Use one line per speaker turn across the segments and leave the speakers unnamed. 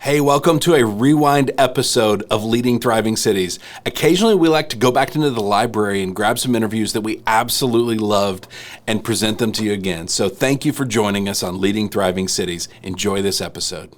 Hey, welcome to a rewind episode of Leading Thriving Cities. Occasionally, we like to go back into the library and grab some interviews that we absolutely loved and present them to you again. So thank you for joining us on Leading Thriving Cities. Enjoy this episode.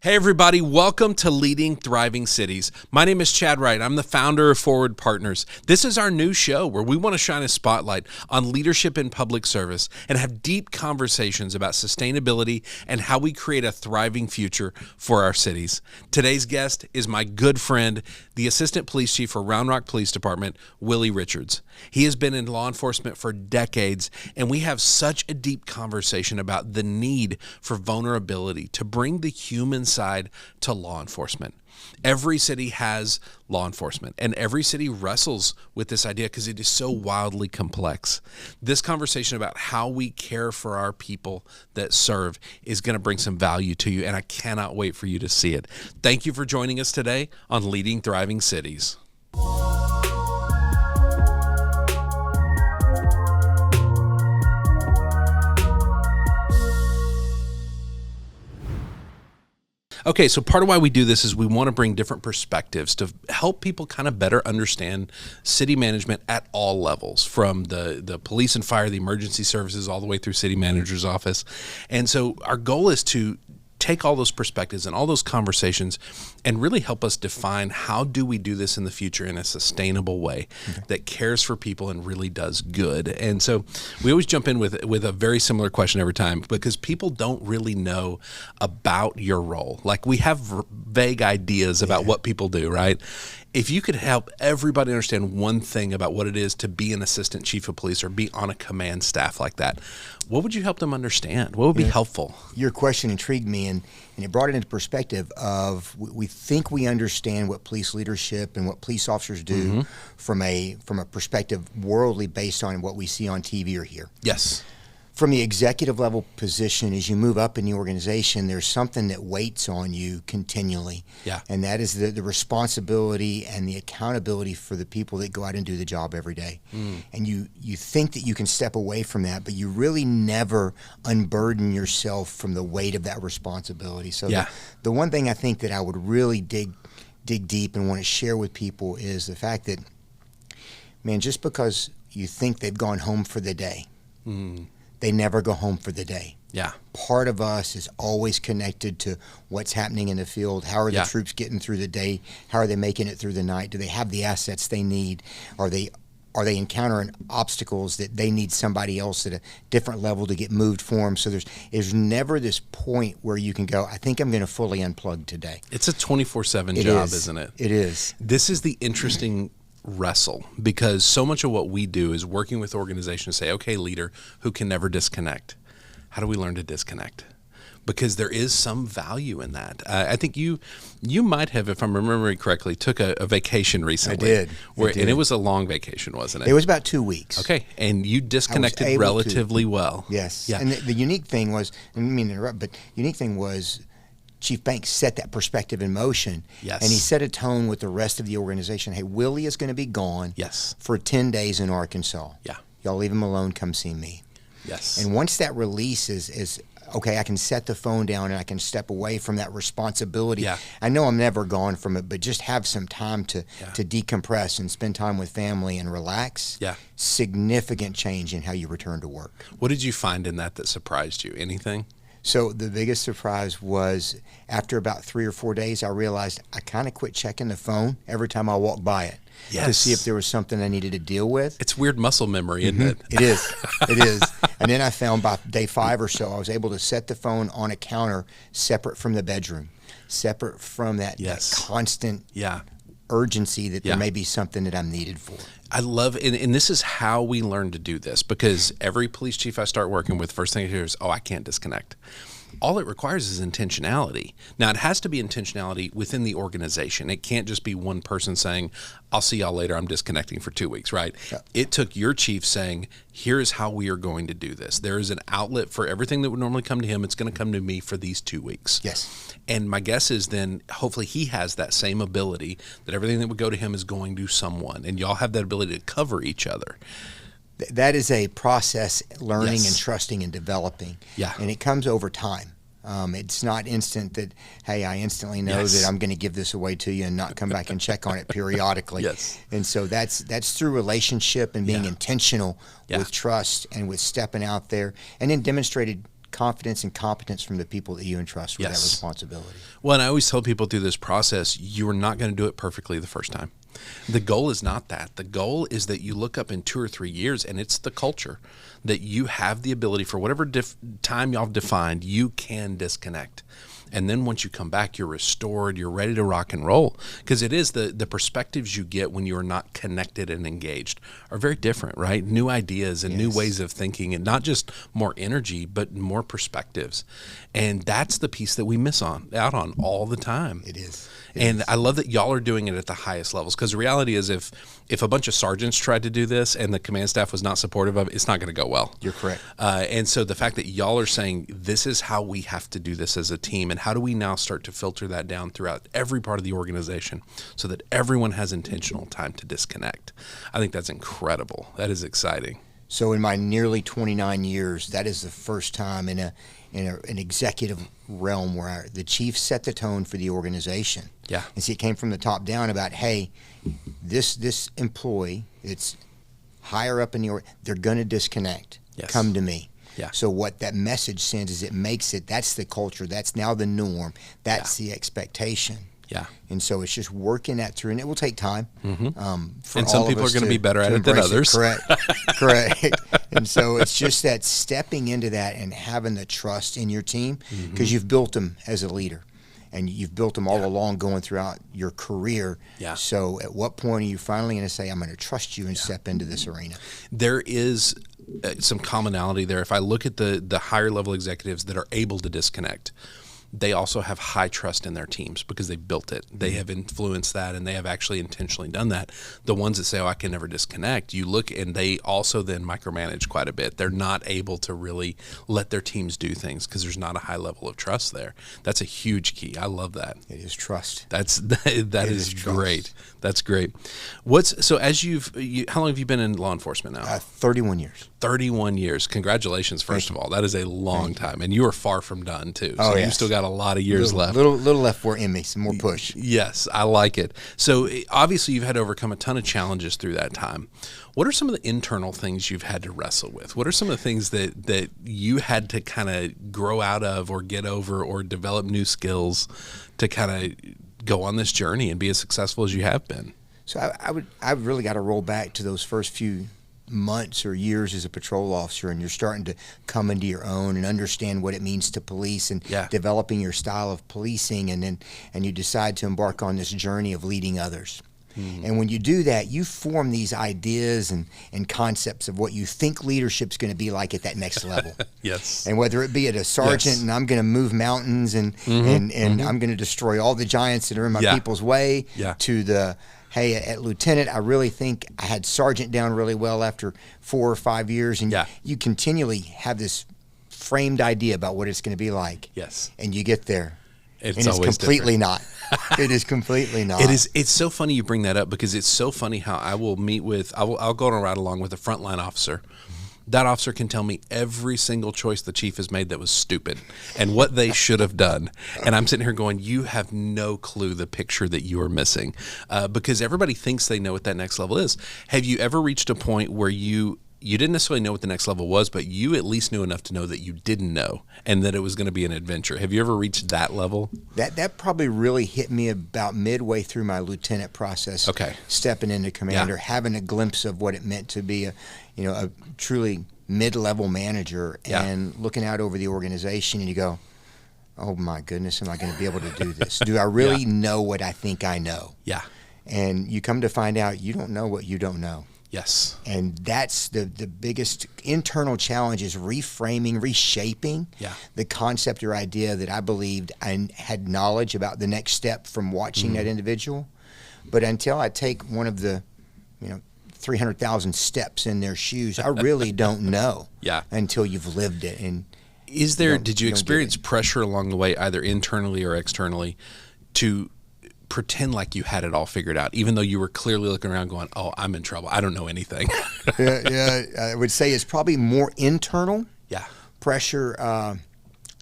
Hey everybody, welcome to Leading Thriving Cities. My name is Chad Wright. I'm the founder of Forward Partners. This is our new show where we want to shine a spotlight on leadership in public service and have deep conversations about sustainability and how we create a thriving future for our cities. Today's guest is my good friend, the Assistant Police Chief for Round Rock Police Department, Willie Richards. He has been in law enforcement for decades, and we have such a deep conversation about the need for vulnerability to bring the human side to law enforcement. Every city has law enforcement, and every city wrestles with this idea because it is so wildly complex. This conversation about how we care for our people that serve is going to bring some value to you, and I cannot wait for you to see it. Thank you for joining us today on Leading Thriving Cities. Okay, so part of why we do this is we want to bring different perspectives to help people kind of better understand city management at all levels, from the police and fire, the emergency services, all the way through city manager's office. And so our goal is to take all those perspectives and all those conversations and really help us define how do we do this in the future in a sustainable way that cares for people and really does good. And so we always jump in with a very similar question every time, because people don't really know about your role. Like, we have vague ideas about what people do, right? If you could help everybody understand one thing about what it is to be an assistant chief of police or be on a command staff like that, what would you help them understand? What would be helpful? Your question intrigued me, and it brought it into perspective of we think we understand what police leadership and what police officers do from a perspective worldly based on what we see on TV or hear. Yes. From the executive level position, as you move up in the organization, there's something that waits on you continually. Yeah. And that is the responsibility and the accountability for the people that go out and do the job every day. And you think that you can step away from that, but you really never unburden yourself from the weight of that responsibility. So the one thing I think that I would really dig deep and want to share with people is the fact that, man, just because you think they've gone home for the day, they never go home for the day. Yeah. Part of us is always connected to what's happening in the field. How are the troops getting through the day? How are they making it through the night? Do they have the assets they need? Are they encountering obstacles that they need somebody else at a different level to get moved for them? So there's never this point where you can go, I think I'm going to fully unplug today. It's a 24/7 job, isn't it? It is. This is the interesting wrestle, because so much of what we do is working with organizations to say, okay, leader who can never disconnect. How do we learn to disconnect? Because there is some value in that. I think you might have, if I'm remembering correctly, took a vacation recently. I did. And it was a long vacation, wasn't it? It was about 2 weeks. Okay, and you disconnected relatively well. Yes. Yeah. And the unique thing was, I didn't mean to interrupt, but the unique thing was Chief Banks set that perspective in motion. Yes. And he set a tone with the rest of the organization. Hey, Willie is going to be gone for 10 days in Arkansas. Yeah. Y'all leave him alone, come see me. Yes. And once that release is okay, I can set the phone down and I can step away from that responsibility. Yeah. I know I'm never gone from it, but just have some time to decompress and spend time with family and relax. Yeah. Significant change in how you return to work. What did you find in that surprised you? Anything? So the biggest surprise was after about 3 or 4 days, I realized I kind of quit checking the phone every time I walked by it to see if there was something I needed to deal with. It's weird muscle memory, isn't it? It is. It is. And then I found by day 5 or so, I was able to set the phone on a counter separate from the bedroom, separate from that constant urgency that there may be something that I'm needed for. I love it, and this is how we learn to do this, because every police chief I start working with, first thing I hear is, I can't disconnect. All it requires is intentionality. Now, it has to be intentionality within the organization. It can't just be one person saying, I'll see y'all later, I'm disconnecting for 2 weeks, right? Yeah. It took your chief saying, here's how we are going to do this. There is an outlet for everything that would normally come to him. It's going to come to me for these 2 weeks. Yes. And my guess is then hopefully he has that same ability, that everything that would go to him is going to someone, and y'all have that ability to cover each other. That is a process, learning and trusting and developing. Yeah. And it comes over time.
It's not instant that, hey, I instantly know
Yes.
that I'm going to give this away to you and not come back and check on it periodically.
Yes.
And so that's through relationship and being
Yeah.
intentional
Yeah.
with trust and with stepping out there, and then demonstrated confidence and competence from the people that you entrust with
Yes.
that responsibility.
Well, and I always tell people through this process, you are not going to do it perfectly the first time. The goal is not that. The goal is that you look up in 2 or 3 years, and it's the culture that you have the ability for whatever time y'all defined, you can disconnect. And then once you come back, you're restored, you're ready to rock and roll. Because it is the perspectives you get when you are not connected and engaged are very different, right? New ideas and new
Yes.
ways of thinking, and not just more energy, but more perspectives. And that's the piece that we miss out on all the time.
It is.
And I love that y'all are doing it at the highest levels, because the reality is if a bunch of sergeants tried to do this and the command staff was not supportive of it, it's not going to go well.
You're correct.
And so the fact that y'all are saying this is how we have to do this as a team, and how do we now start to filter that down throughout every part of the organization so that everyone has intentional time to disconnect, I think that's incredible. That is exciting.
So in my nearly 29 years, that is the first time in an executive realm where the chief set the tone for the organization.
Yeah.
And see, it came from the top down about, hey, this employee, it's higher up in the they're going to disconnect.
Yes.
Come to me.
Yeah.
So what that message sends is it makes it, that's the culture, that's now the norm, that's the expectation.
Yeah.
And so it's just working that through, and it will take time. For
And some
all of
people are
us
going to be better at it than
embrace
others.
Correct. Correct. And so it's just that stepping into that and having the trust in your team, because you've built them as a leader, and you've built them all along going throughout your career.
Yeah.
So at what point are you finally going to say, I'm going to trust you and step into this arena?
There is some commonality there. If I look at the higher level executives that are able to disconnect, they also have high trust in their teams because they've built it. They have influenced that, and they have actually intentionally done that. The ones that say, oh, I can never disconnect, you look, and they also then micromanage quite a bit. They're not able to really let their teams do things because there's not a high level of trust there. That's a huge key. I love that.
It is trust.
That is
trust.
great. That's great. So as how long have you been in law enforcement now?
31 years.
31 years. Congratulations, first of all. That is a long time. And you are far from done, too. So
Oh,
you've
yes.
still got a lot of years left.
Little left for in me, some more push.
Yes, I like it. So obviously you've had to overcome a ton of challenges through that time. What are some of the internal things you've had to wrestle with? What are some of the things that you had to kind of grow out of or get over or develop new skills to kind of go on this journey and be as successful as you have been?
So I've really got to roll back to those first few months or years as a patrol officer, and you're starting to come into your own and understand what it means to police, and developing your style of policing, and you decide to embark on this journey of leading others. And when you do that, you form these ideas and concepts of what you think leadership's going to be like at that next level.
Yes.
And whether it be at a sergeant, and I'm going to move mountains and I'm going to destroy all the giants that are in my people's way, to the, hey, at lieutenant, I really think I had sergeant down really well after 4 or 5 years. And you continually have this framed idea about what it's going to be like.
Yes.
And you get there.
It's
and it's
always
completely
different.
not. It is completely not.
It is. It's so funny you bring that up, because it's so funny how I will meet with, I'll go on a ride along with a frontline officer. That officer can tell me every single choice the chief has made that was stupid and what they should have done. And I'm sitting here going, you have no clue the picture that you are missing, because everybody thinks they know what that next level is. Have you ever reached a point where you didn't necessarily know what the next level was, but you at least knew enough to know that you didn't know and that it was going to be an adventure? Have you ever reached that level?
That probably really hit me about midway through my lieutenant process.
Okay.
Stepping into commander, having a glimpse of what it meant to be a truly mid-level manager, and looking out over the organization, and you go, oh my goodness, am I going to be able to do this? Do I really know what I think I know? Yeah. And you come to find out you don't know what you don't know.
Yes.
And that's the biggest internal challenge, is reframing, reshaping the concept or idea that I believed I had knowledge about the next step from watching that individual. But until I take one of the 300,000 steps in their shoes, I really don't know until you've lived it. And
did you experience pressure along the way, either internally or externally, to pretend like you had it all figured out, even though you were clearly looking around going, oh, I'm in trouble, I don't know anything?
I would say it's probably more internal pressure.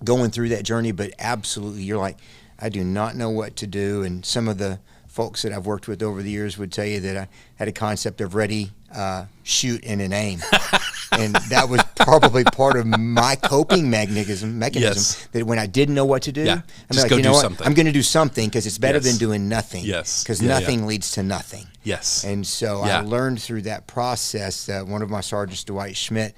going through that journey, but absolutely, you're like, I do not know what to do. And some of the folks that I've worked with over the years would tell you that I had a concept of ready, shoot, and an aim. And that was probably part of my coping mechanism,
yes.
that when I didn't know what to do,
I'm
like, you know what, I'm going to do something, because it's better than doing nothing.
Yes.
Because nothing leads to nothing.
Yes.
And so I learned through that process. One of my sergeants, Dwight Schmidt,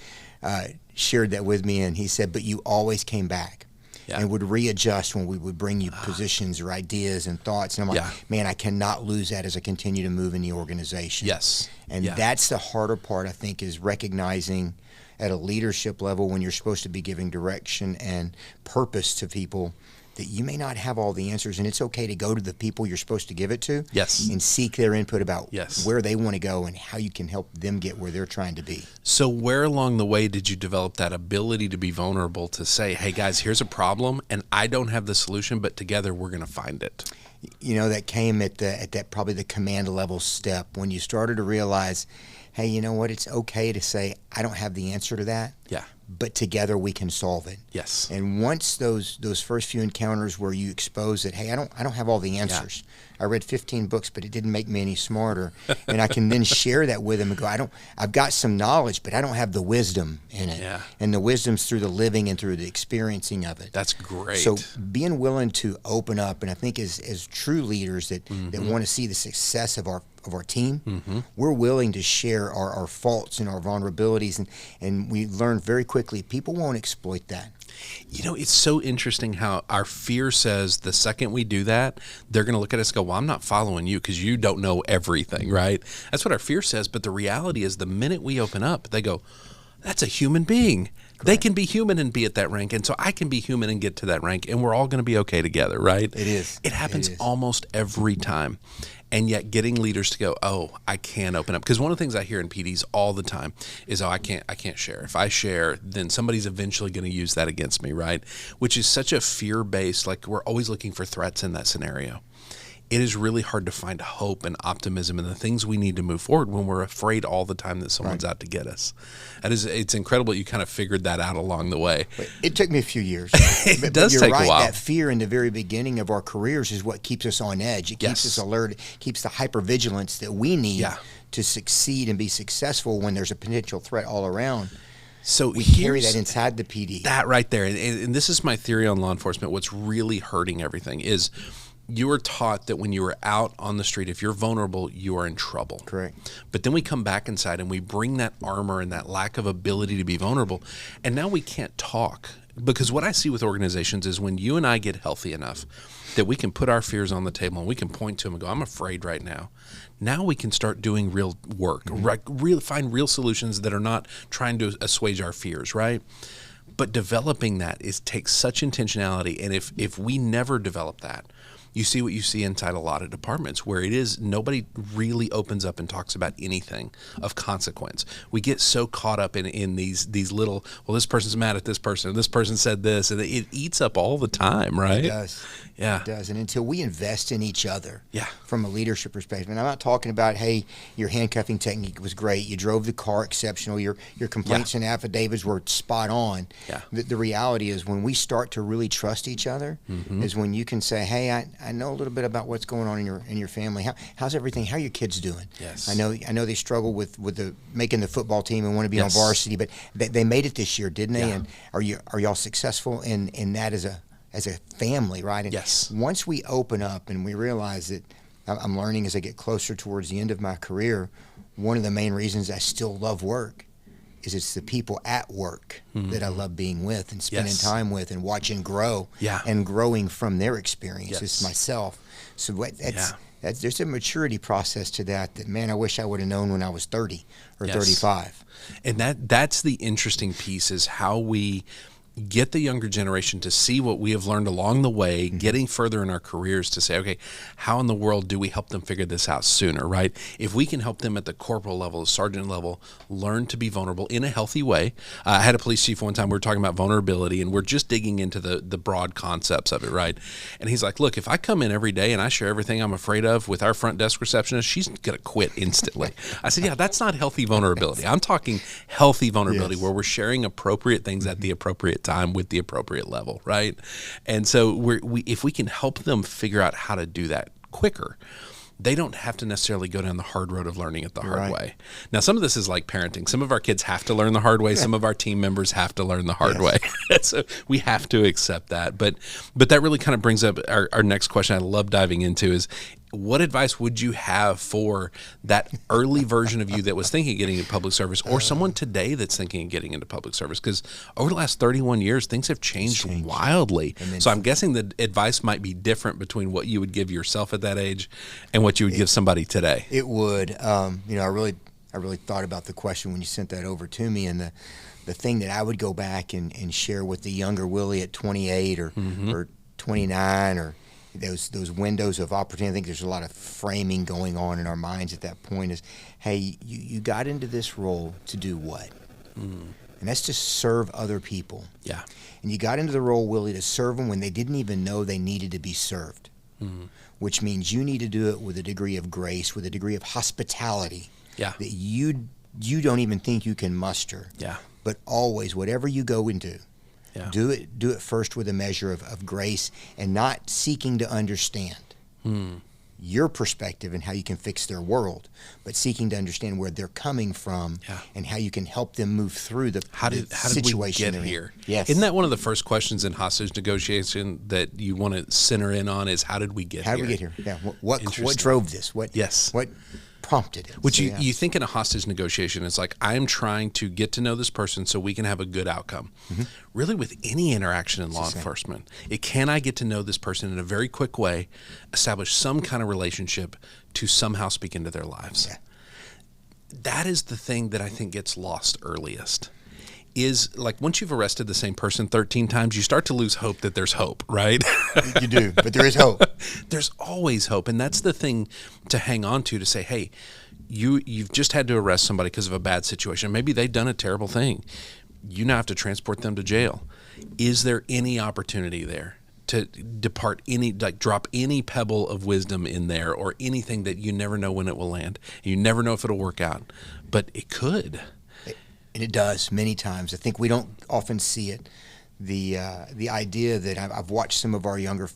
shared that with me, and he said, but you always came back. And would readjust when we would bring you positions or ideas and thoughts. And I'm like, man, I cannot lose that as I continue to move in the organization.
Yes.
And that's the harder part, I think, is recognizing at a leadership level, when you're supposed to be giving direction and purpose to people, that you may not have all the answers, and it's okay to go to the people you're supposed to give it to, and seek their input about where they want to go and how you can help them get where they're trying to be.
So where along the way did you develop that ability to be vulnerable, to say, hey guys, here's a problem and I don't have the solution, but together we're going to find it?
You know, that came at that probably the command level step, when you started to realize, hey, you know what, it's okay to say, I don't have the answer to that. But together we can solve it.
Yes.
And once those first few encounters where you expose that, hey, I don't have all the answers. I read 15 books, but it didn't make me any smarter. And I can then share that with them and go, I've got some knowledge, but I don't have the wisdom in it. And the wisdom's through the living and through the experiencing of it.
That's great.
So being willing to open up, and I think as true leaders that want to see the success of our team, we're willing to share our faults and our vulnerabilities, and we learn very quickly people won't exploit that.
You know, it's so interesting how our fear says the second we do that, they're going to look at us and go, well, I'm not following you because you don't know everything, right? That's what our fear says. But the reality is, the minute we open up, they go, that's a human being. Correct. They can be human and be at that rank. And so I can be human and get to that rank, and we're all going to be okay together, right?
It is.
It happens almost every time. And yet getting leaders to go, oh, I can open up. Because one of the things I hear in PDs all the time is, oh, I can't share. If I share, then somebody's eventually going to use that against me, right? Which is such a fear-based, like we're always looking for threats in that scenario. It is really hard to find hope and optimism and the things we need to move forward when we're afraid all the time that someone's out to get us. It's incredible you kind of figured that out along the way.
It took me a few years.
It does take a while.
That fear in the very beginning of our careers is what keeps us on edge. It keeps us alert. It keeps the hypervigilance that we need to succeed and be successful when there's a potential threat all around.
So
we carry that inside the PD.
That right there. And this is my theory on law enforcement. What's really hurting everything is, you were taught that when you were out on the street, if you're vulnerable, you are in trouble.
Correct.
But then we come back inside and we bring that armor and that lack of ability to be vulnerable, and now we can't talk. Because what I see with organizations is, when you and I get healthy enough that we can put our fears on the table and we can point to them and go, I'm afraid right now. Now we can start doing real work, find real solutions that are not trying to assuage our fears, right? But developing that takes such intentionality. And if we never develop that, you see what you see inside a lot of departments, where it is nobody really opens up and talks about anything of consequence. We get so caught up in these little, well, this person's mad at this person, this person said this, and it eats up all the time, right?
It does.
Yeah.
It does. And until we invest in each other from a leadership perspective, and I'm not talking about, hey, your handcuffing technique was great, you drove the car exceptional, your complaints and affidavits were spot on. The reality is, when we start to really trust each other, is when you can say, hey, I know a little bit about what's going on in your family. How's everything? How are your kids doing?
Yes.
I know they struggle with making the football team and want to be on varsity, but they made it this year, didn't they? And are y'all successful in that as a family, right? And once we open up and we realize that, I'm learning as I get closer towards the end of my career, one of the main reasons I still love work is it's the people at work that I love being with and spending time with and watching grow and growing from their experiences myself. So there's a maturity process to that, man, I wish I would have known when I was 30 or 35.
And that's the interesting piece, is how we get the younger generation to see what we have learned along the way, getting further in our careers, to say, okay, how in the world do we help them figure this out sooner, right? If we can help them at the corporal level, the sergeant level, learn to be vulnerable in a healthy way. I had a police chief one time, we were talking about vulnerability, and we're just digging into the broad concepts of it, right? And he's like, look, if I come in every day and I share everything I'm afraid of with our front desk receptionist, she's going to quit instantly. I said, that's not healthy vulnerability. I'm talking healthy vulnerability where we're sharing appropriate things at the appropriate time with the appropriate level, right? And so if we can help them figure out how to do that quicker, they don't have to necessarily go down the hard road of learning it the hard way. Now, some of this is like parenting. Some of our kids have to learn the hard way. Some of our team members have to learn the hard way. So we have to accept that. But that really kind of brings up our next question I love diving into is, what advice would you have for that early version of you that was thinking of getting into public service, or someone today that's thinking of getting into public service? Because over the last 31 years, things have changed wildly. So I'm guessing the advice might be different between what you would give yourself at that age and what you would give somebody today.
It would. I really thought about the question when you sent that over to me, and the thing that I would go back and share with the younger Willie at 28 or 29 or those windows of opportunity. I think there's a lot of framing going on in our minds at that point is, hey, you got into this role to do what? And that's to serve other people.
Yeah.
And you got into the role, Willie, to serve them when they didn't even know they needed to be served, which means you need to do it with a degree of grace, with a degree of hospitality that you don't even think you can muster.
Yeah.
But always, whatever you go into, do it first with a measure of grace, and not seeking to understand your perspective and how you can fix their world, but seeking to understand where they're coming from and how you can help them move through the situation
did we get here?
Yes.
Isn't that one of the first questions in hostage negotiation that you want to center in on is how did we get here?
How did we get here? Yeah. What drove this? What prompted it?
Which you think in a hostage negotiation, it's like, I'm trying to get to know this person so we can have a good outcome. Really, with any interaction in law enforcement, can I get to know this person in a very quick way, establish some kind of relationship to somehow speak into their lives. That is the thing that I think gets lost earliest. Is like once you've arrested the same person 13 times, you start to lose hope that there's hope, right?
You do, but there is hope.
There's always hope, and that's the thing to hang on to say, hey, you've just had to arrest somebody because of a bad situation. Maybe they've done a terrible thing. You now have to transport them to jail. Is there any opportunity there to drop any pebble of wisdom in there, or anything that you never know when it will land? You never know if it'll work out, but it could.
And it does many times. I think we don't often see it. The idea that I've watched some of our younger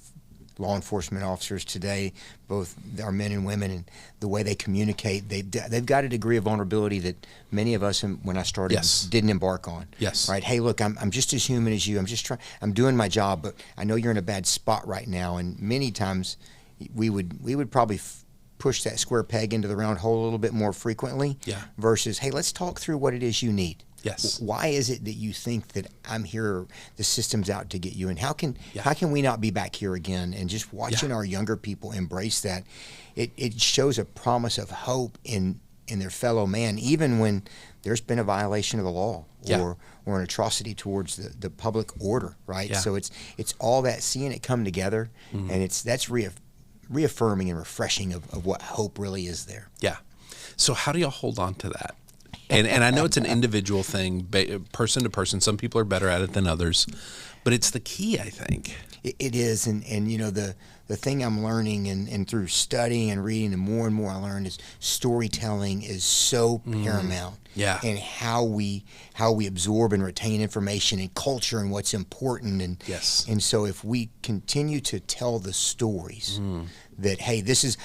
law enforcement officers today, both our men and women, and the way they communicate, they've got a degree of vulnerability that many of us, when I started, didn't embark on. Right? Hey, look, I'm just as human as you. I'm doing my job, but I know you're in a bad spot right now. And many times, we would probably push that square peg into the round hole a little bit more frequently versus, hey, let's talk through what it is you need. Why is it that you think that I'm here, the system's out to get you, and how can we not be back here again? And just watching our younger people embrace that, it shows a promise of hope in their fellow man, even when there's been a violation of the law or an atrocity towards the public order, right? So it's all that, seeing it come together, and that's reaffirming and refreshing of what hope really is there.
So how do y'all hold on to that? And I know it's an individual thing, person to person. Some people are better at it than others, but it's the key, I think.
It is, and the thing I'm learning and through studying and reading, and more I learn, is storytelling is so paramount. And how we absorb and retain information, and culture, and what's important, and so if we continue to tell the stories that, hey,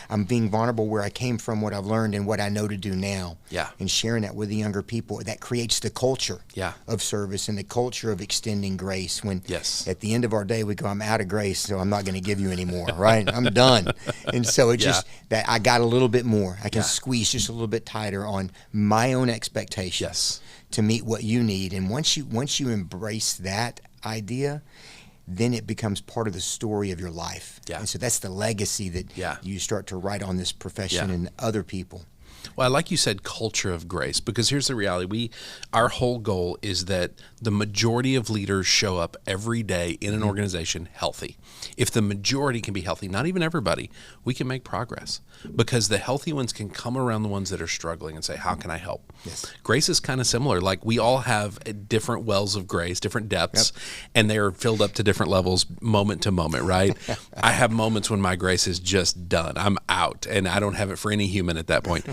I'm being vulnerable where I came from, what I've learned, and what I know to do now, and sharing that with the younger people, that creates the culture of service and the culture of extending grace. When at the end of our day we go, I'm out of grace, so I'm not going to give you any more, right? I'm done. And so it just that I got a little bit more. I can squeeze just a little bit tighter on my own expectations to meet what you need. And once you embrace that idea, then it becomes part of the story of your life. And so that's the legacy that you start to write on this profession and other people.
Well, like you said, culture of grace, because here's the reality. Our whole goal is that the majority of leaders show up every day in an organization healthy. If the majority can be healthy, not even everybody, we can make progress, because the healthy ones can come around the ones that are struggling and say, how can I help? Grace is kind of similar. Like, we all have different wells of grace, different depths, and they're filled up to different levels moment to moment, right? I have moments when my grace is just done. I'm out, and I don't have it for any human at that point.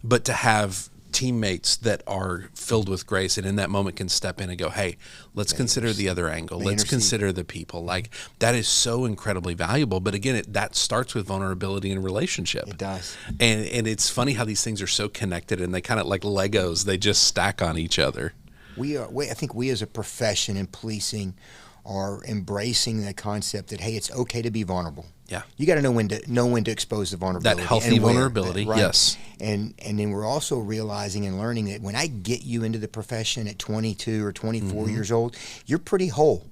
But to have teammates that are filled with grace, and in that moment can step in and go, hey, let's consider the other angle. Let's consider the people. Like, that is so incredibly valuable. But again, that starts with vulnerability in a relationship.
It does.
And it's funny how these things are so connected, and they kind of like Legos, they just stack on each other.
I think we as a profession in policing are embracing the concept that, hey, it's okay to be vulnerable.
Yeah.
You got to know when to expose the vulnerability.
That healthy vulnerability,
right?
Yes.
And then we're also realizing and learning that when I get you into the profession at 22 or 24 years old, you're pretty whole.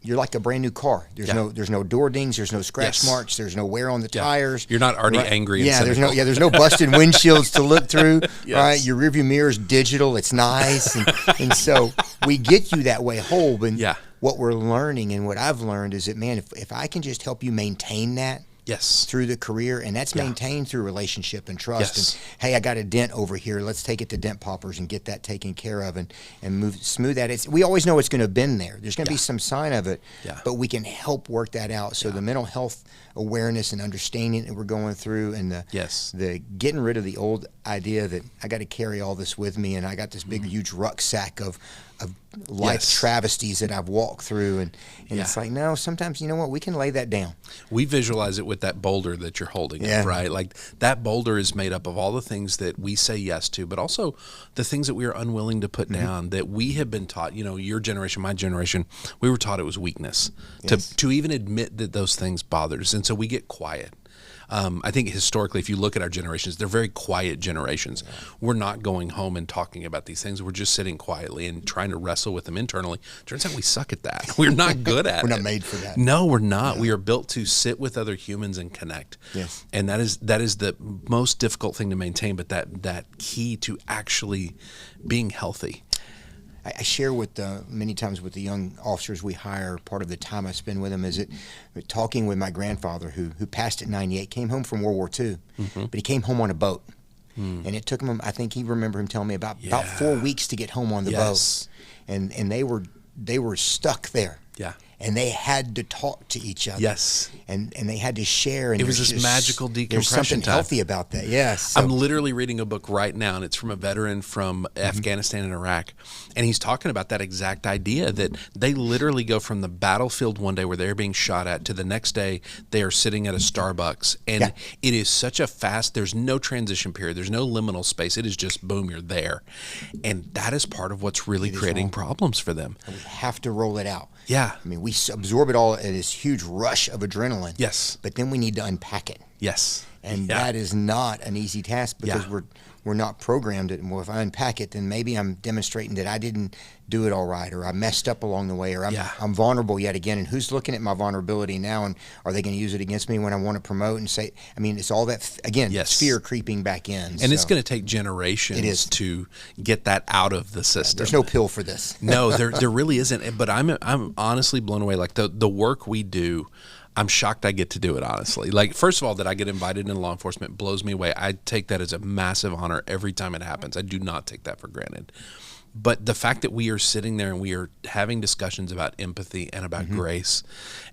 You're like a brand new car. There's no door dings, there's no scratch marks, there's no wear on the tires.
You're not already angry.
Yeah, there's no busted windshields to look through.
Yes.
Right, your rearview mirror's digital. It's nice, and so we get you that way whole. But what we're learning and what I've learned is that, man, if I can just help you maintain that.
Yes.
Through the career, and that's maintained through relationship and trust.
Yes.
And hey, I got a dent over here. Let's take it to dent poppers and get that taken care of, and smooth that. We always know it's going to bend there. There's going to be some sign of it, but we can help work that out. So the mental health awareness and understanding that we're going through, and the getting rid of the old idea that I got to carry all this with me, and I got this big huge rucksack of life travesties that I've walked through, and it's like, no, sometimes, you know what, we can lay that down.
We visualize it with that boulder that you're holding up, right? Like, that boulder is made up of all the things that we say yes to, but also the things that we are unwilling to put down, that we have been taught, your generation, my generation, we were taught it was weakness to even admit that those things bothered us, and so we get quiet. I think historically, if you look at our generations, they're very quiet generations. We're not going home and talking about these things. We're just sitting quietly and trying to wrestle with them internally. Turns out we suck at that. We're not good at it.
We're not made for that.
No, we're not. We are built to sit with other humans and connect.
Yes.
And that is the most difficult thing to maintain, but that key to actually being healthy.
I share with many times with the young officers we hire, part of the time I spend with them is talking with my grandfather who passed at 98, came home from World War II, but he came home on a boat. And it took him, I think he remember him telling me about 4 weeks to get home on the boat. And they were stuck there.
Yeah.
And they had to talk to each other.
Yes.
And they had to share. And
it was this magical decompression
There's something
time.
healthy about that, yes. So.
I'm literally reading a book right now, and it's from a veteran from Afghanistan and Iraq. And he's talking about that exact idea that they literally go from the battlefield one day where they're being shot at to the next day they are sitting at a Starbucks. And it is such a fast, there's no transition period. There's no liminal space. It is just boom, you're there. And that is part of what's really creating problems for them.
And we have to roll it out.
Yeah.
I mean, we absorb it all at this huge rush of adrenaline.
Yes.
But then we need to unpack it.
Yes.
And that is not an easy task because we're not programmed it. And well, if I unpack it, then maybe I'm demonstrating that I didn't do it all right, or I messed up along the way, or I'm vulnerable yet again. And who's looking at my vulnerability now? And are they going to use it against me when I want to promote and say, I mean, it's all that, again, fear creeping back in.
And it's going to take generations to get that out of the system.
There's no pill for this.
No, there really isn't. But I'm honestly blown away. Like the work we do, I'm shocked I get to do it, honestly. Like, first of all, that I get invited into law enforcement blows me away. I take that as a massive honor every time it happens. I do not take that for granted. But the fact that we are sitting there and we are having discussions about empathy and about grace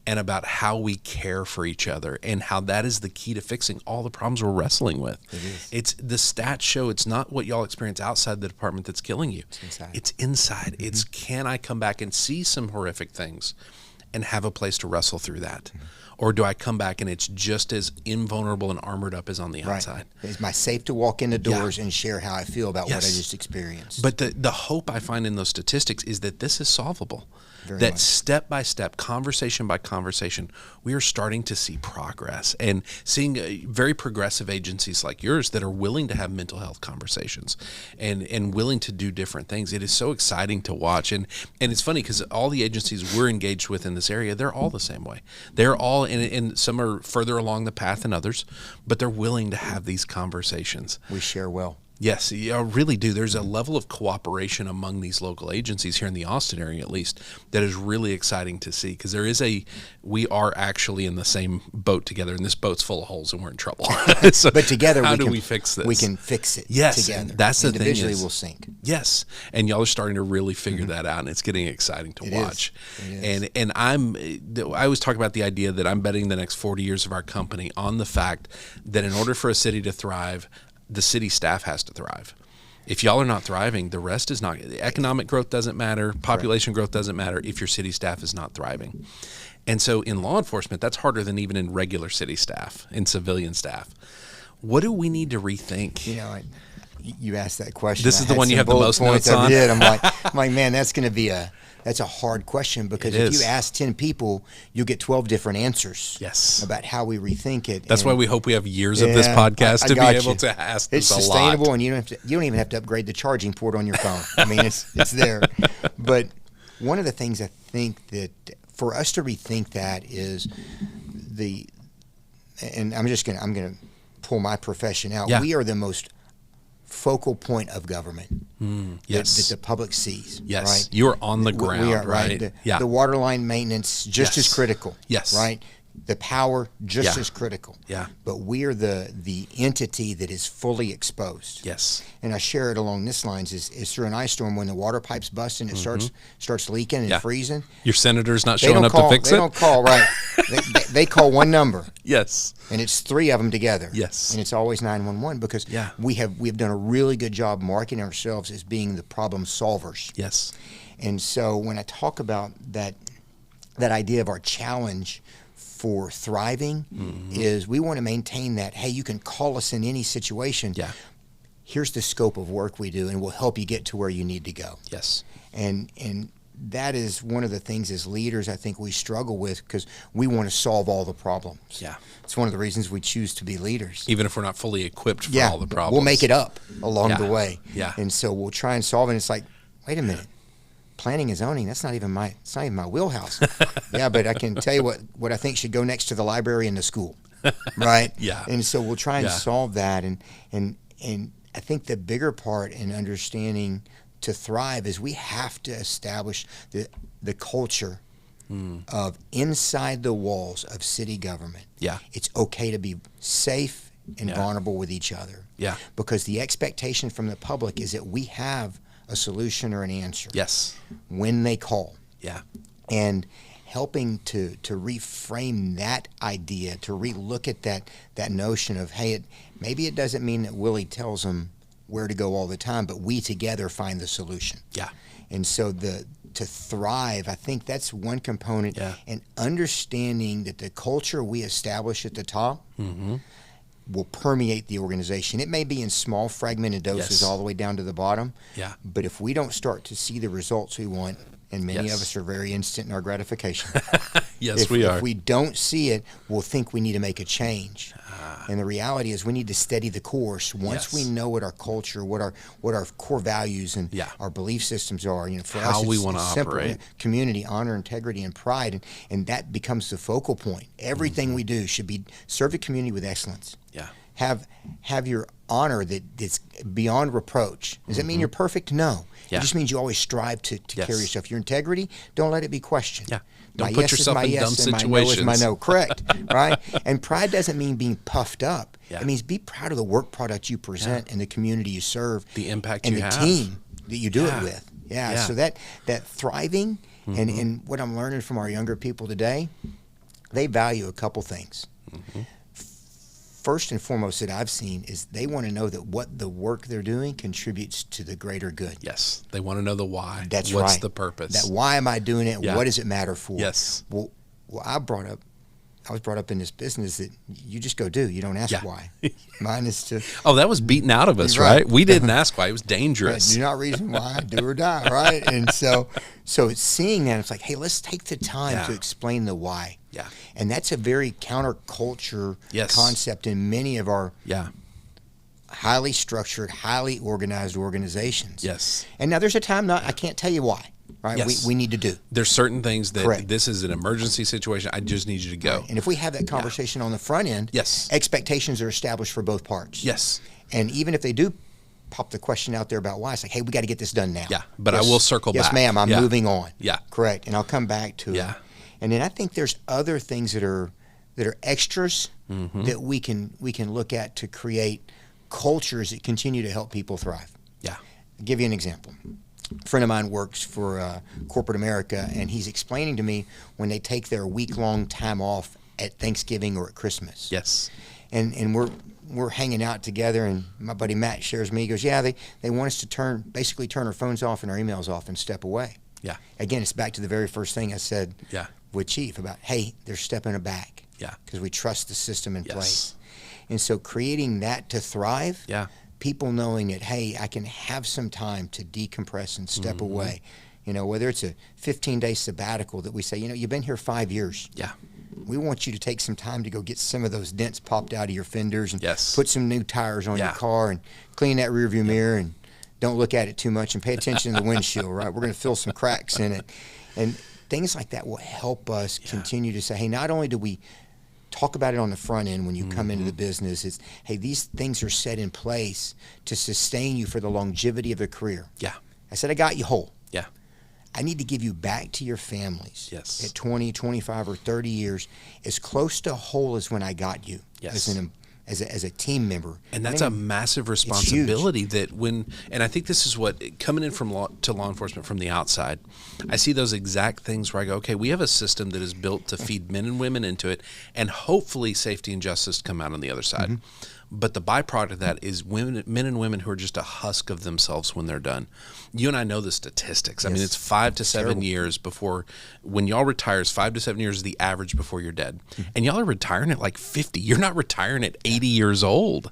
and about how we care for each other and how that is the key to fixing all the problems we're wrestling with. It's the stats show it's not what y'all experience outside the department that's killing you. It's inside. It's can I come back and see some horrific things and have a place to wrestle through that? Or do I come back and it's just as invulnerable and armored up as on the outside?
Is my safe to walk in the doors and share how I feel about what I just experienced?
But the hope I find in those statistics is that this is solvable. That step by step, conversation by conversation, we are starting to see progress and seeing very progressive agencies like yours that are willing to have mental health conversations and willing to do different things. It is so exciting to watch. And it's funny because all the agencies we're engaged with in this area, they're all the same way. They're all, and some are further along the path than others, but they're willing to have these conversations.
We share well.
Yes, I really do. There's a level of cooperation among these local agencies here in the Austin area, at least, that is really exciting to see because we are actually in the same boat together, and this boat's full of holes, and we're in trouble. So
but together,
how do we fix this?
We can fix it.
Yes,
together.
That's the thing.
Individually, we'll sink.
Yes, and y'all are starting to really figure that out, and it's getting exciting to watch. And I always talk about the idea that I'm betting the next 40 years of our company on the fact that in order for a city to thrive, the city staff has to thrive. If y'all are not thriving, the rest is not. Economic growth doesn't matter. Population growth doesn't matter if your city staff is not thriving. And so in law enforcement, that's harder than even in regular city staff, in civilian staff. What do we need to rethink?
You know, you asked that question.
This is the one you have the most notes on?
I'm like, man, that's going to be that's a hard question, because if you ask 10 people, you'll get 12 different answers.
Yes.
About how we rethink it.
That's why we hope we have years of this podcast to be able to ask this a lot.
It's sustainable, and you don't even have to upgrade the charging port on your phone. I mean, it's there. But one of the things I think that for us to rethink that is and I'm gonna pull my profession out.
Yeah.
We are the most focal point of government
yes.
that the public sees.
Yes,
right?
You are on the ground,
we are,
right?
The water line maintenance, just as critical.
Yes.
Right? The power, just as critical.
Yeah.
But we're the entity that is fully exposed.
Yes.
And I share it along this lines is through an ice storm, when the water pipes bust and it starts leaking and freezing.
Your senator's not showing up to fix it?
They don't call, right. they call one number.
Yes.
And it's three of them together.
Yes.
And it's always 911, because we have done a really good job marketing ourselves as being the problem solvers.
Yes.
And so when I talk about that idea of our challenge for thriving is we want to maintain that, hey, you can call us in any situation.
Yeah.
Here's the scope of work we do, and we'll help you get to where you need to go.
Yes.
And that is one of the things as leaders I think we struggle with, because we want to solve all the problems.
Yeah.
It's one of the reasons we choose to be leaders.
Even if we're not fully equipped for all the problems.
We'll make it up along the way.
Yeah.
And so we'll try and solve it. And it's like, wait a minute. Planning and zoning, that's not even my wheelhouse. Yeah, but I can tell you what I think should go next to the library and the school. Right?
Yeah.
And so we'll try and solve that. And I think the bigger part in understanding to thrive is we have to establish the culture of inside the walls of city government.
Yeah.
It's okay to be safe and vulnerable with each other.
Yeah.
Because the expectation from the public is that we have a solution or an answer.
Yes.
When they call.
Yeah.
And helping to reframe that idea, to relook at that notion of, hey, maybe it doesn't mean that Willie tells them where to go all the time, but we together find the solution.
Yeah.
And so to thrive, I think that's one component.
Yeah.
And understanding that the culture we establish at the top will permeate the organization. It may be in small fragmented doses all the way down to the bottom.
Yeah.
But if we don't start to see the results we want, and many of us are very instant in our gratification.
Yes, we are.
If we don't see it, we'll think we need to make a change. And the reality is we need to steady the course. Once we know what our culture, what our core values and our belief systems are, for
how
us,
we
it's
want to
simple.
operate.
Community, honor, integrity, and pride. And that becomes the focal point. Everything we do should be serve the community with excellence.
Yeah.
Have your honor that's beyond reproach. Does that mean you're perfect? No.
Yeah.
It just means you always strive to carry yourself. Your integrity, don't let it be questioned.
Yeah. Don't
My
put
yes
yourself
is my
in
yes
dumb
and
situations.
My no is my no. Correct. Right? And pride doesn't mean being puffed up.
Yeah.
It means be proud of the work product you present and the community you serve.
The impact
and
you
the
have.
team that you do it with. Yeah.
Yeah.
So that thriving and what I'm learning from our younger people today, they value a couple things. First and foremost that I've seen is they want to know that what the work they're doing contributes to the greater good.
Yes. They want to know the why.
That's
What's
right.
the purpose?
That why am I doing it?
Yeah.
What does it matter for?
Yes.
Well, I was brought up in this business that you just go do. You don't ask why. Mine is to.
Oh, that was beaten out of us, right? We didn't ask why. It was dangerous.
Do not reason why, do or die, right? And so seeing that, it's like, hey, let's take the time to explain the why.
Yeah.
And that's a very counterculture concept in many of our highly structured, highly organized organizations.
Yes.
And now there's a time, I can't tell you why. Right,
Yes.
we need to do.
There's certain things that this is an emergency situation. I just need you to go.
Right. And if we have that conversation on the front end, expectations are established for both parts.
Yes.
And even if they do pop the question out there about why, it's like, hey, we got to get this done now.
Yeah, but I will circle back.
Yes, ma'am, I'm moving on.
Yeah.
Correct. And I'll come back to it. And then I think there's other things that are extras that we can look at to create cultures that continue to help people thrive.
Yeah.
I'll give you an example. A friend of mine works for corporate America, and he's explaining to me when they take their week-long time off at Thanksgiving or at Christmas.
Yes.
And we're hanging out together, and my buddy Matt shares me. He goes, yeah, they want us to basically turn our phones off and our emails off and step away.
Yeah.
Again, it's back to the very first thing I said with Chief about, hey, they're stepping back.
Yeah.
Because we trust the system in place. And so creating that to thrive, people knowing that, hey, I can have some time to decompress and step away. You know, whether it's a 15-day sabbatical that we say, you know, you've been here 5 years.
Yeah.
We want you to take some time to go get some of those dents popped out of your fenders and
Yes.
put some new tires on your car and clean that rearview mirror and don't look at it too much and pay attention to the windshield, right? We're going to fill some cracks in it. And things like that will help us continue to say, hey, not only do we talk about it on the front end when you come into the business, it's, hey, these things are set in place to sustain you for the longevity of the career.
Yeah.
I said I got you whole.
Yeah.
I need to give you back to your families
Yes.
at 20, 25, or 30 years as close to whole as when I got you as a team member.
And that's a massive responsibility that and I think this is what, coming in from law enforcement from the outside, I see those exact things where I go, okay, we have a system that is built to feed men and women into it, and hopefully safety and justice come out on the other side. But the byproduct of that is men and women who are just a husk of themselves when they're done. You and I know the statistics. I mean, it's 5 to 7 years before, when y'all retires, 5 to 7 years is the average before you're dead. And y'all are retiring at like 50. You're not retiring at 80 years old.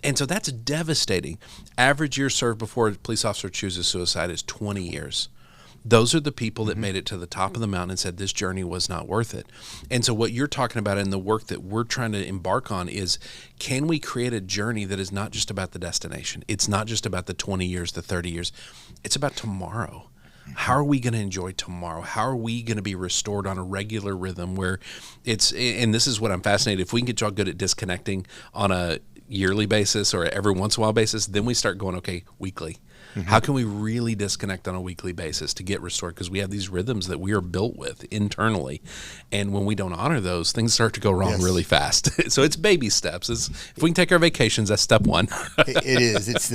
And so that's devastating. Average year served before a police officer chooses suicide is 20 years. Those are the people that made it to the top of the mountain and said this journey was not worth it. And so what you're talking about in the work that we're trying to embark on is, can we create a journey that is not just about the destination? It's not just about the 20 years, the 30 years. It's about tomorrow. How are we going to enjoy tomorrow? How are we going to be restored on a regular rhythm where it's, and this is what I'm fascinated, if we can get y'all good at disconnecting on a yearly basis or every once in a while basis, then we start going, okay, weekly. How can we really disconnect on a weekly basis to get restored? Because we have these rhythms that we are built with internally. And when we don't honor those, things start to go wrong really fast. So it's baby steps. If we can take our vacations, that's step one.
It is. It's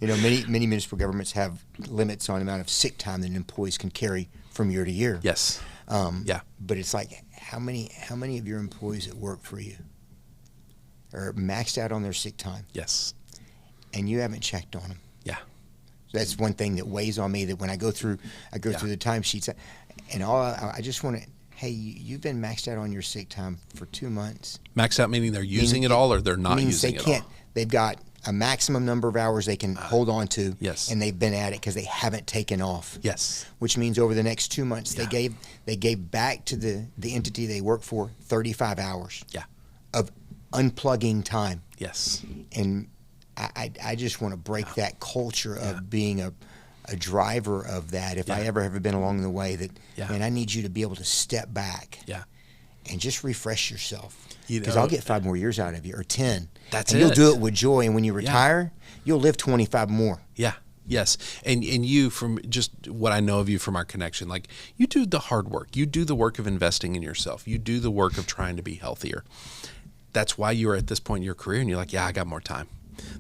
many municipal governments have limits on the amount of sick time that employees can carry from year to year.
Yes.
But it's like, how many of your employees that work for you are maxed out on their sick time?
Yes.
And you haven't checked on them.
Yeah.
That's one thing that weighs on me, that when I go through the timesheets, and I just want to, hey, you've been maxed out on your sick time for 2 months.
Maxed out meaning they're using it all, or they're not using it all?
They've got a maximum number of hours they can hold on to, and they've been at it because they haven't taken off.
Yes.
Which means over the next 2 months, they gave back to the entity they work for 35 hours of unplugging time.
Yes.
And I just want to break that culture of being a driver of that. If I ever have been along the way, that, man, I need you to be able to step back and just refresh yourself. Because I'll get 5 more years out of you, or 10. You'll do it with joy. And when you retire, you'll live 25 more.
Yeah. Yes. And you, from just what I know of you from our connection, like, you do the hard work. You do the work of investing in yourself. You do the work of trying to be healthier. That's why you're at this point in your career and you're like, I got more time.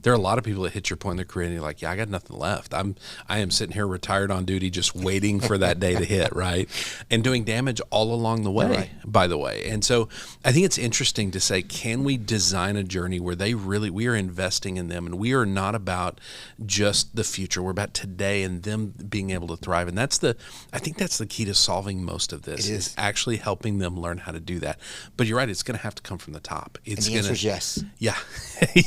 There are a lot of people that hit your point in their career and you're like, I got nothing left. I am sitting here retired on duty, just waiting for that day to hit, right? And doing damage all along the way, by the way. And so I think it's interesting to say, can we design a journey where we are investing in them, and we are not about just the future. We're about today and them being able to thrive. And I think that's the key to solving most of this, is actually helping them learn how to do that. But you're right, it's going to have to come from the top.
And the answer is yes.
Yeah.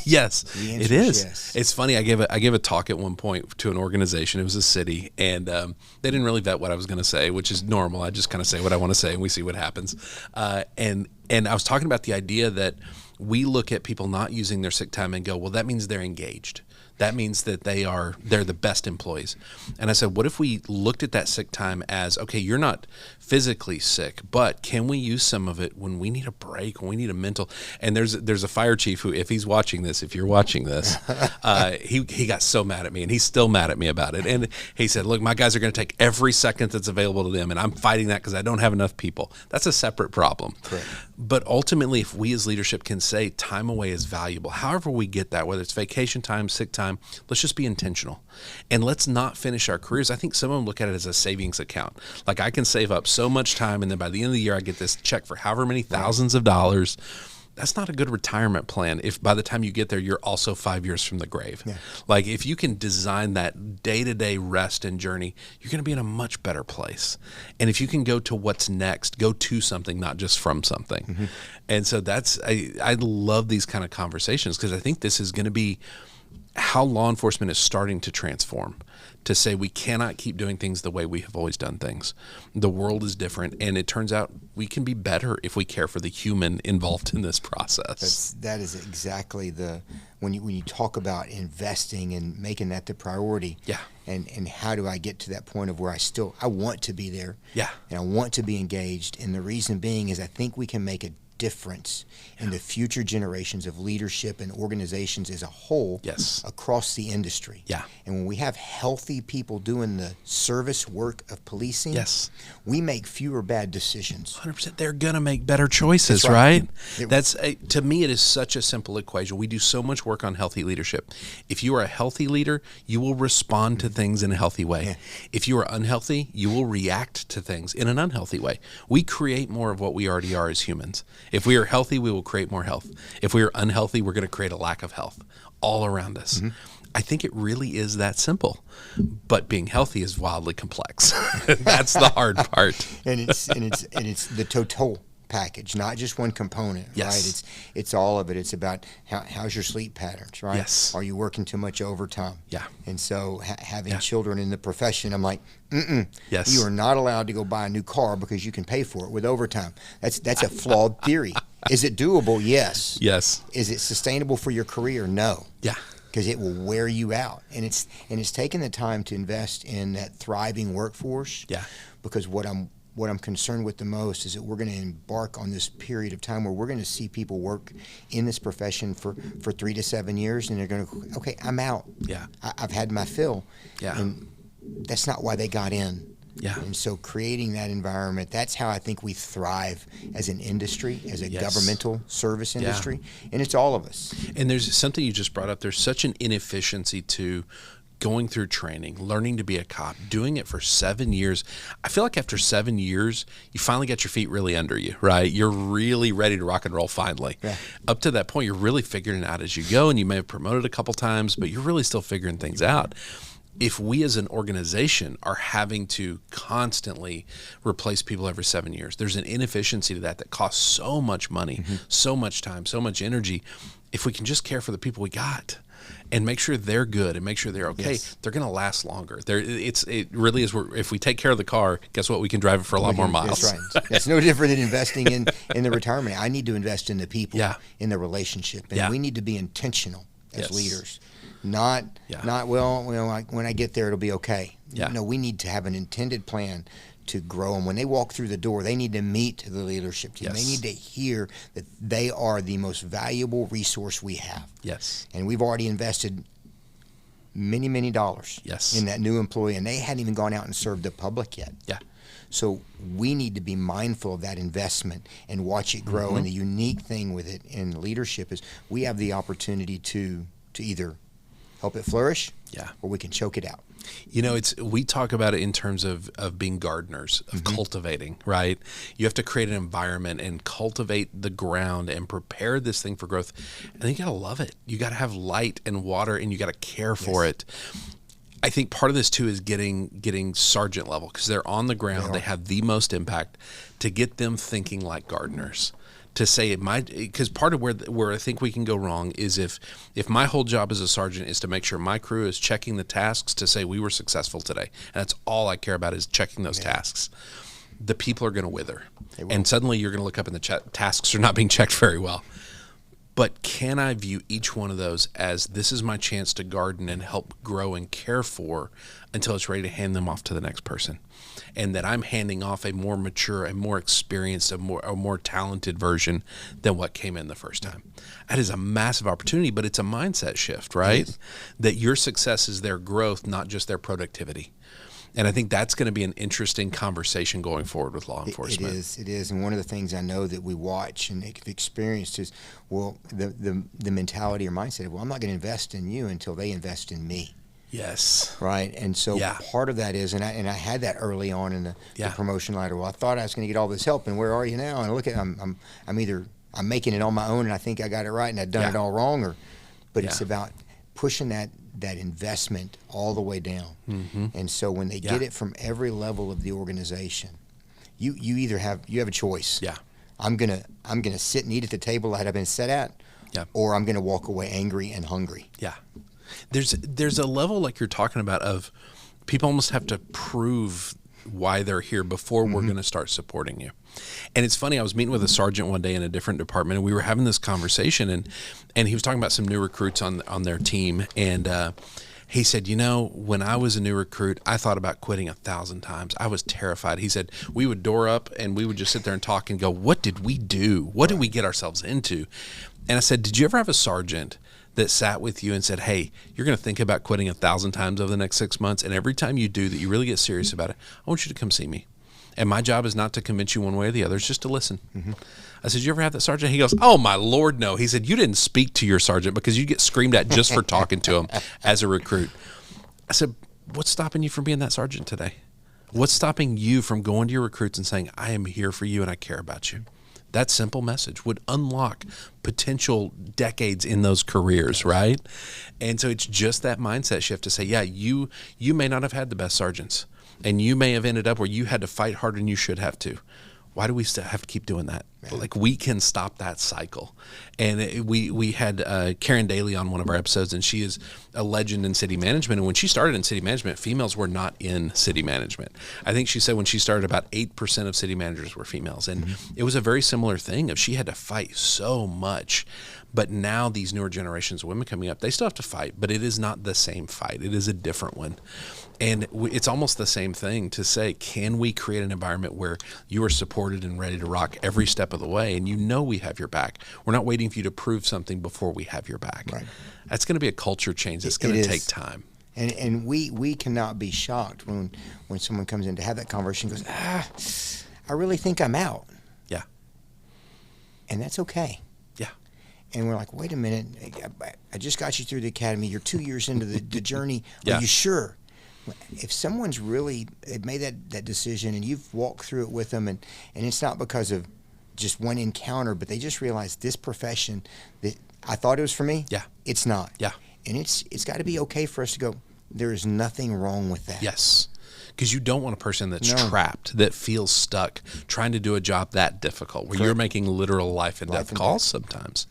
Yes. It is. Yes. It's funny. I gave a talk at one point to an organization. It was a city, and they didn't really vet what I was going to say, which is normal. I just kind of say what I want to say, and we see what happens. And I was talking about the idea that we look at people not using their sick time and go, well, that means they're engaged. That means that they're the best employees. And I said, what if we looked at that sick time as, okay, you're not physically sick, but can we use some of it when we need a break, when we need a mental? And there's a fire chief who, if you're watching this, he got so mad at me, and he's still mad at me about it. And he said, look, my guys are going to take every second that's available to them, and I'm fighting that because I don't have enough people. That's a separate problem.
Correct.
But ultimately, if we as leadership can say time away is valuable, however we get that, whether it's vacation time, sick time, let's just be intentional. And let's not finish our careers. I think some of them look at it as a savings account. Like, I can save up so much time, and then by the end of the year, I get this check for however many thousands of dollars. that's not a good retirement plan if by the time you get there, you're also 5 years from the grave. Yeah. Like if you can design that day-to-day rest and journey, you're going to be in a much better place. And if you can go to what's next, go to something, not just from something. Mm-hmm. And so I love these kind of conversations because I think this is going to be how law enforcement is starting to transform, to say we cannot keep doing things the way we have always done things. The world is different, and it turns out we can be better if we care for the human involved in this process.
That is exactly when you talk about investing and making that the priority.
Yeah.
And how do I get to that point of where I want to be there.
Yeah.
And I want to be engaged. And the reason being is I think we can make a difference in the future generations of leadership and organizations as a whole across the industry.
Yeah.
And when we have healthy people doing the service work of policing, we make fewer bad decisions.
100%. They're going to make better choices, right? That's to me, it is such a simple equation. We do so much work on healthy leadership. If you are a healthy leader, you will respond to things in a healthy way. Yeah. If you are unhealthy, you will react to things in an unhealthy way. We create more of what we already are as humans. If we are healthy, we will create more health. If we are unhealthy, we're going to create a lack of health all around us. Mm-hmm. I think it really is that simple. But being healthy is wildly complex. That's the hard part.
and it's the total package, not just one component, right? It's all of it. It's about how's your sleep patterns, right?
Yes.
Are you working too much overtime?
Yeah.
And so having children in the profession, I'm like,
yes.
You are not allowed to go buy a new car because you can pay for it with overtime. That's a flawed theory. Is it doable? Yes.
Yes.
Is it sustainable for your career? No.
Yeah.
Because it will wear you out, and it's taking the time to invest in that thriving workforce.
Yeah.
Because what I'm concerned with the most is that we're going to embark on this period of time where we're going to see people work in this profession for 3 to 7 years, and they're going to, okay, I'm out.
Yeah.
I've had my fill.
Yeah.
And that's not why they got in.
Yeah.
And so creating that environment, that's how I think we thrive as an industry, as a governmental service industry. Yeah. And it's all of us.
And there's something you just brought up. There's such an inefficiency to going through training, learning to be a cop, doing it for 7 years. I feel like after 7 years, you finally get your feet really under you, right? You're really ready to rock and roll finally.
Yeah.
Up to that point, you're really figuring it out as you go, and you may have promoted a couple times, but you're really still figuring things out. If we as an organization are having to constantly replace people every 7 years, there's an inefficiency to that costs so much money, so much time, so much energy. If we can just care for the people we got and make sure they're good and make sure they're okay, they're going to last longer. It really is. If we take care of the car, guess what? We can drive it for a lot more miles.
That's right. It's no different than investing in the retirement. I need to invest in the people, in the relationship, and we need to be intentional as leaders. Not well, when I get there, it'll be okay.
Yeah.
No, we need to have an intended plan to grow them. When they walk through the door, they need to meet the leadership team. They need to hear that they are the most valuable resource we have.
Yes.
And we've already invested many, many dollars in that new employee, and they hadn't even gone out and served the public yet.
Yeah.
So we need to be mindful of that investment and watch it grow. And the unique thing with it in leadership is we have the opportunity to either help it flourish, or we can choke it out.
You know, we talk about it in terms of being gardeners, of cultivating, right? You have to create an environment and cultivate the ground and prepare this thing for growth. And then you got to love it. You got to have light and water, and you got to care for it. I think part of this too is getting sergeant level, because they're on the ground. They have the most impact, to get them thinking like gardeners. To say because part of where I think we can go wrong is if my whole job as a sergeant is to make sure my crew is checking the tasks to say we were successful today, and that's all I care about is checking those tasks, the people are going to wither, and suddenly you're going to look up and the tasks are not being checked very well. But can I view each one of those as this is my chance to garden and help grow and care for until it's ready to hand them off to the next person? And that I'm handing off a more mature, a more experienced, a more talented version than what came in the first time. That is a massive opportunity, but it's a mindset shift, right? That your success is their growth, not just their productivity. And I think that's going to be an interesting conversation going forward with law enforcement.
It is. And one of the things I know that we watch and have experienced is, the mentality or mindset of, I'm not going to invest in you until they invest in me.
Yes.
Right. And so part of that is, and I had that early on in the promotion ladder. Well, I thought I was going to get all this help, and where are you now? And look at, I'm either I'm making it on my own and I think I got it right and I've done it all wrong, but it's about pushing that investment all the way down. And so when they get it from every level of the organization, you either have a choice. I'm gonna sit and eat at the table that I've been set at, or I'm gonna walk away angry and hungry.
There's a level like you're talking about of people almost have to prove why they're here before we're going to start supporting you. And it's funny, I was meeting with a sergeant one day in a different department, and we were having this conversation, and he was talking about some new recruits on their team, and he said, when I was a new recruit, I thought about quitting 1,000 times. I was terrified. He said, we would door up and we would just sit there and talk and go, what did we do? What did we get ourselves into? And I said, did you ever have a sergeant that sat with you and said, hey, you're going to think about quitting 1,000 times over the next 6 months, and every time you do that, you really get serious about it, I want you to come see me. And my job is not to convince you one way or the other, it's just to listen. I said, you ever have that sergeant? He goes, oh, my Lord, no. He said, you didn't speak to your sergeant because you get screamed at just for talking to him as a recruit. I said, what's stopping you from being that sergeant today? What's stopping you from going to your recruits and saying, I am here for you and I care about you? That simple message would unlock potential decades in those careers, right? And so it's just that mindset shift to say, yeah, you may not have had the best sergeants, and you may have ended up where you had to fight harder than you should have to. Why do we still have to keep doing that? Like, we can stop that cycle. And we had Karen Daly on one of our episodes, and she is a legend in city management. And when she started in city management, females were not in city management. I think she said when she started, about 8% of city managers were females. And it was a very similar thing of she had to fight so much. But now these newer generations of women coming up, they still have to fight, but it is not the same fight. It is a different one. And it's almost the same thing to say, can we create an environment where you are supported and ready to rock every step of the way, and we have your back. We're not waiting for you to prove something before we have your back. Right. That's going to be a culture change. It's going to take time.
And we cannot be shocked when someone comes in to have that conversation and goes, I really think I'm out.
Yeah.
And that's okay.
Yeah.
And we're like, wait a minute, I just got you through the academy. You're 2 years into the journey. Are you sure? If someone's really made that decision and you've walked through it with them, and it's not because of just one encounter, but they just realized this profession that I thought it was for me, it's not.
Yeah.
And it's got to be okay for us to go, there is nothing wrong with that.
Yes. Because you don't want a person that's trapped, that feels stuck, trying to do a job that difficult, where you're making literal life and death calls sometimes.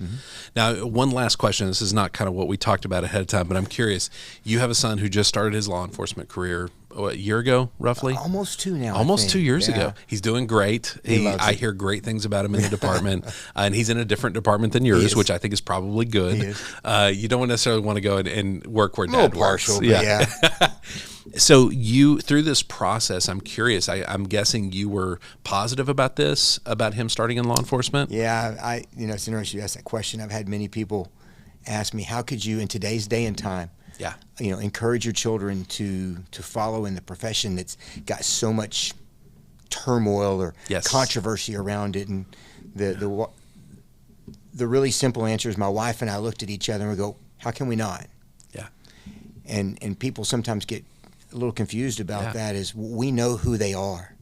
Now, one last question. This is not kind of what we talked about ahead of time, but I'm curious. You have a son who just started his law enforcement career, a year ago, roughly?
Almost 2 now.
Almost 2 years ago. He's doing great. I hear great things about him in the department, and he's in a different department than yours, which I think is probably good.
He is.
You don't necessarily want to go and work where Dad works.
Partial, yeah.
So through this process, I'm curious, I'm guessing you were positive about this, about him starting in law enforcement?
Yeah, it's interesting you ask that question. I've had many people ask me, how could you, in today's day and time, encourage your children to follow in the profession that's got so much turmoil or controversy around it? And the really simple answer is, my wife and I looked at each other and we go, how can we not?
Yeah.
And people sometimes get a little confused about that. Is we know who they are.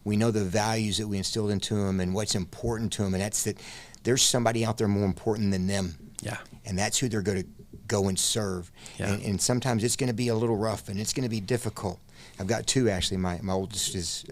We know the values that we instilled into them and what's important to them, and that's that there's somebody out there more important than them. Yeah. And that's who they're going to go and serve. Yeah. And sometimes it's going to be a little rough and it's going to be difficult. I've got 2 actually. My oldest is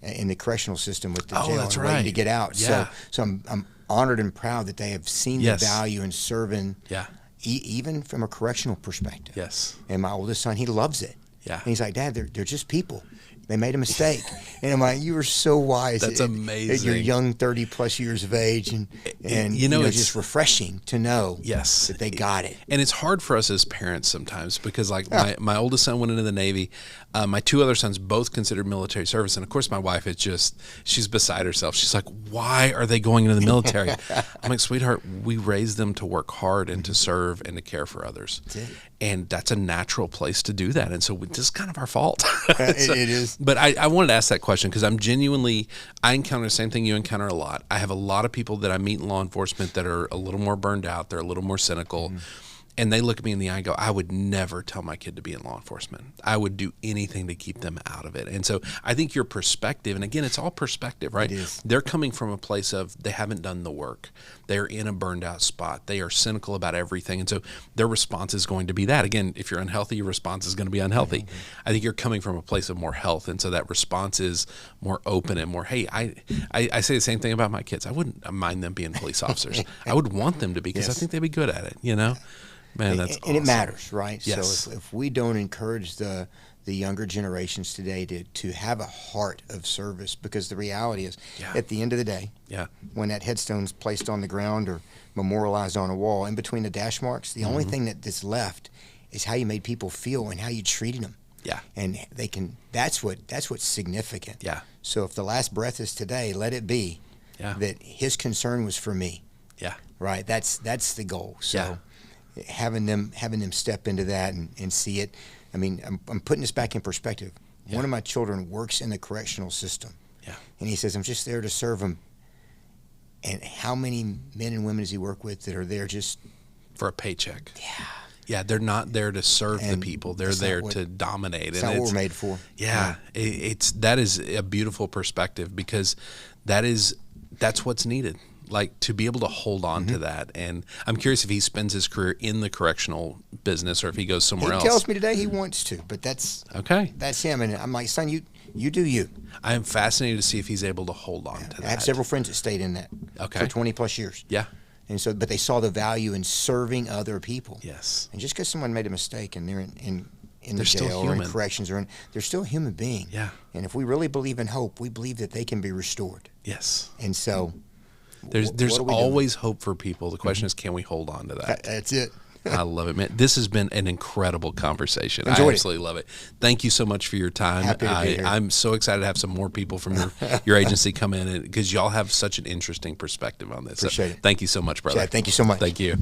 in the correctional system with the jail,
that's
waiting to get out.
Yeah.
So I'm honored and proud that they have seen the value in serving.
Yeah.
Even from a correctional perspective.
Yes.
And my oldest son, he loves it.
Yeah.
And he's like, Dad, they're just people. They made a mistake. And I'm like, you were so wise.
That's amazing.
At your young 30-plus years of age. And it's just refreshing to know that they got it.
And it's hard for us as parents sometimes because, like, my oldest son went into the Navy. My 2 other sons both considered military service. And, of course, my wife is she's beside herself. She's like, why are they going into the military? I'm like, sweetheart, we raised them to work hard and to serve and to care for others.
That's it.
And that's a natural place to do that. And so this is kind of our fault.
It is.
But I wanted to ask that question because I encounter the same thing you encounter a lot. I have a lot of people that I meet in law enforcement that are a little more burned out. They're a little more cynical. and they look at me in the eye and go, I would never tell my kid to be in law enforcement. I would do anything to keep them out of it. And so I think your perspective, and again, it's all perspective, right?
It is.
They're coming from a place of they haven't done the work. They're in a burned out spot. They are cynical about everything. And so their response is going to be that. Again, if you're unhealthy, your response is going to be unhealthy. Mm-hmm. I think you're coming from a place of more health. And so that response is more open and more, hey, I say the same thing about my kids. I wouldn't mind them being police officers. I would want them to be, because I think they'd be good at it, you know? Man, that's awesome.
And it matters, right?
Yes.
So if we don't encourage the younger generations today to have a heart of service, because the reality is, at the end of the day, when that headstone's placed on the ground or memorialized on a wall, in between the dash marks, the only thing that's left is how you made people feel and how you treated them. Yeah. And they can. That's what's significant. Yeah. So if the last breath is today, let it be that his concern was for me. Yeah. Right. That's the goal. So having them step into that and see it. I mean, I'm putting this back in perspective. One of my children works in the correctional system. Yeah. And he says, I'm just there to serve him. And how many men and women does he work with that are there just
for a paycheck? Yeah. Yeah, they're not there to serve the people. They're there to dominate.
That's not what we're made for.
Yeah, that is a beautiful perspective, because that's what's needed. Like, to be able to hold on to that. And I'm curious if he spends his career in the correctional business or if he goes somewhere else.
He tells me today he wants to, but that's him. And I'm like, son, you do you.
I am fascinated to see if he's able to hold on to that.
I have several friends that stayed in that for 20 plus years. Yeah. And so, but they saw the value in serving other people. Yes. And just because someone made a mistake and they're in the jail or in corrections they're still a human being. Yeah. And if we really believe in hope, we believe that they can be restored. Yes. And so
there's always hope for people. The question is, can we hold on to that?
That's it.
I love it, man. This has been an incredible conversation. I absolutely love it. Thank you so much for your time.
Happy to be here.
I'm so excited to have some more people from your agency come in, because y'all have such an interesting perspective on this.
Appreciate it.
Thank you so much, brother.
Chad, thank you so much.
Thank you.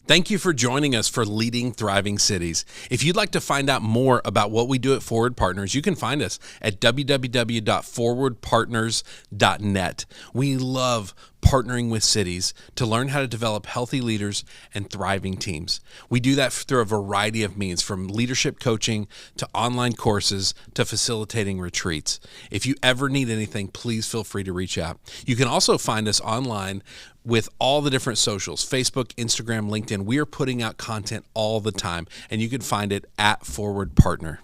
Thank you for joining us for Leading Thriving Cities. If you'd like to find out more about what we do at Forward Partners, you can find us at www.forwardpartners.net. We love partnering with cities to learn how to develop healthy leaders and thriving teams. We do that through a variety of means, from leadership coaching to online courses to facilitating retreats. If you ever need anything, please feel free to reach out. You can also find us online with all the different socials, Facebook, Instagram, LinkedIn. We are putting out content all the time, and you can find it at Forward Partner.